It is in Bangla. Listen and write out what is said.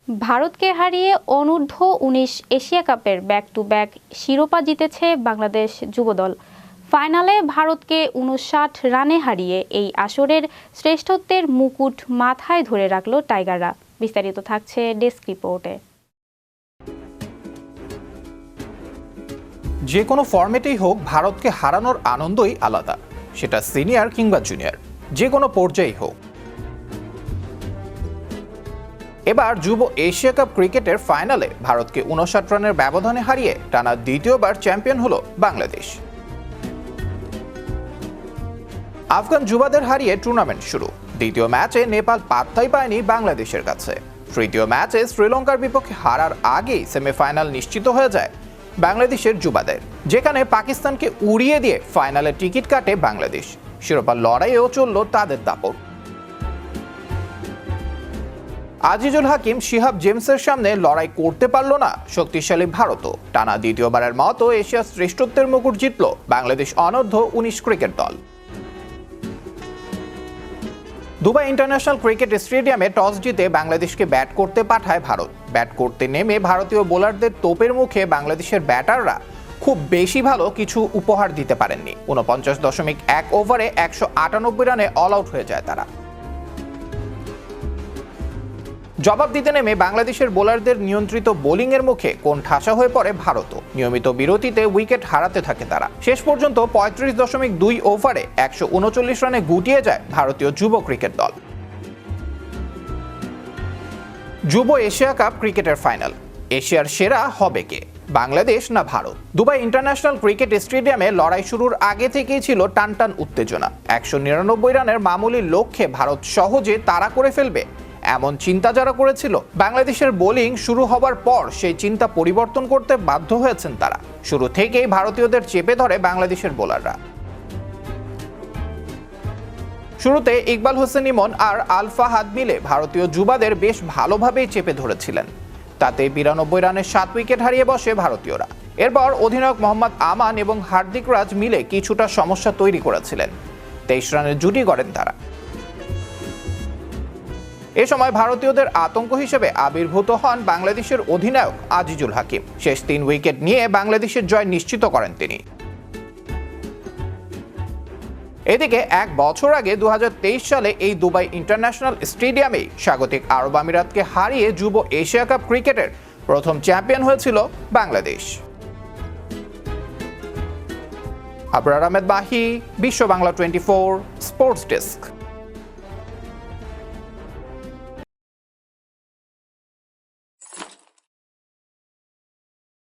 ভারতকে হারিয়ে অনূর্ধ্ব-19 এশিয়া কাপের ব্যাক টু ব্যাক শিরোপা জিতেছে বাংলাদেশ যুবদল। ফাইনালে ভারতকে ৫৯ রানে হারিয়ে এই আসরের শ্রেষ্ঠত্বের মুকুট মাথায় ধরে রাখল টাইগাররা। বিস্তারিত থাকছে ডেস্ক রিপোর্টে। যে কোনো ফরম্যাটেই হোক, ভারতকে হারানোর আনন্দই আলাদা, সেটা সিনিয়র কিংবা জুনিয়র, যে কোনো পর্যায়েই হোক। এবার যুব এশিয়া কাপ ক্রিকেটের ফাইনালে ভারতকে ৫৯ রানের ব্যবধানে হারিয়ে টানা দ্বিতীয়বার চ্যাম্পিয়ন হলো বাংলাদেশ। আফগান যুবাদের হারিয়ে টুর্নামেন্ট শুরু। দ্বিতীয় ম্যাচে নেপাল পাত্তাই পায়নি বাংলাদেশের কাছে। তৃতীয় ম্যাচে শ্রীলঙ্কার বিপক্ষে হারার আগেই সেমিফাইনাল নিশ্চিত হয়ে যায় বাংলাদেশের যুবাদের, যেখানে পাকিস্তানকে উড়িয়ে দিয়ে ফাইনালে টিকিট কাটে বাংলাদেশ। শিরোপার লড়াইয়েও চলল তাদের দাপট। আজিজুল হাকিম, শিহাব জেমসের সামনে লড়াই করতে পারল না শক্তিশালী ভারতও। টানা দ্বিতীয়বারের মতো এশিয়ার শ্রেষ্ঠত্বের মুকুট জিতল বাংলাদেশ অনূর্ধ্ব-19 ক্রিকেট দল। দুবাই ইন্টারন্যাশনাল ক্রিকেট স্টেডিয়ামে টস জিতে বাংলাদেশকে ব্যাট করতে পাঠায় ভারত। ব্যাট করতে নেমে ভারতীয় বোলারদের তোপের মুখে বাংলাদেশের ব্যাটাররা খুব বেশি ভালো কিছু উপহার দিতে পারেননি। ৪৯.১ ওভারে ১৯৮ রানে অল আউট হয়ে যায় তারা। জবাব দিতে নেমে বাংলাদেশের বোলারদের নিয়ন্ত্রিত বোলিংয়ের মুখে কোণঠাসা হয়ে পড়ে ভারতও। নিয়মিত বিরতিতে উইকেট হারাতে থাকে তারা। শেষ পর্যন্ত ৩৫.২ ওভারে ১৩৯ রানে গুটিয়ে যায় ভারতীয় যুব ক্রিকেট দল। যুব এশিয়া কাপ ক্রিকেটের ফাইনাল। এশিয়ার সেরা হবে কে, বাংলাদেশ না ভারত? দুবাই ইন্টারন্যাশনাল ক্রিকেট স্টেডিয়ামে লড়াই শুরুর আগে থেকেই ছিল টানটান উত্তেজনা। ১৯৯ রানের মামুলি লক্ষ্যে ভারত সহজে তাড়া করে ফেলবে এমন চিন্তা যারা করেছিল, বাংলাদেশের বোলিং শুরু হবার পর সেই চিন্তা পরিবর্তন করতে বাধ্য হয়েছেন তারা। শুরু থেকেই ভারতীয়দের চেপে ধরে বাংলাদেশের বোলাররা। শুরুতে ইকবাল হোসেন ইমন আর আল ফাহাদ মিলে ভারতীয় যুবাদের বেশ ভালোভাবেই চেপে ধরেছিলেন। তাতে ৯২ রানে ৭ উইকেট হারিয়ে বসে ভারতীয়রা। এরপর অধিনায়ক মোহাম্মদ আমান এবং হার্দিক রাজ মিলে কিছুটা সমস্যা তৈরি করেছিলেন। ২৩ রানের জুটি গড়েন তারা। এ সময় ভারতীয়দের আতঙ্ক হিসেবে আবির্ভূত হন বাংলাদেশের অধিনায়ক আজিজুল হাকিম। শেষ ৩ উইকেট নিয়ে বাংলাদেশের জয় নিশ্চিত করেন তিনি। এদিকে ১ বছর আগে ২০২৩ সালে এই দুবাই ইন্টারন্যাশনাল স্টেডিয়ামে স্বাগতিক আরব আমিরাতকে হারিয়ে যুব এশিয়া কাপ ক্রিকেটের প্রথম চ্যাম্পিয়ন হয়েছিল বাংলাদেশ। আবরার আহমেদ মাহি, বিশ্ব বাংলা 24 স্পোর্টস ডেস্ক।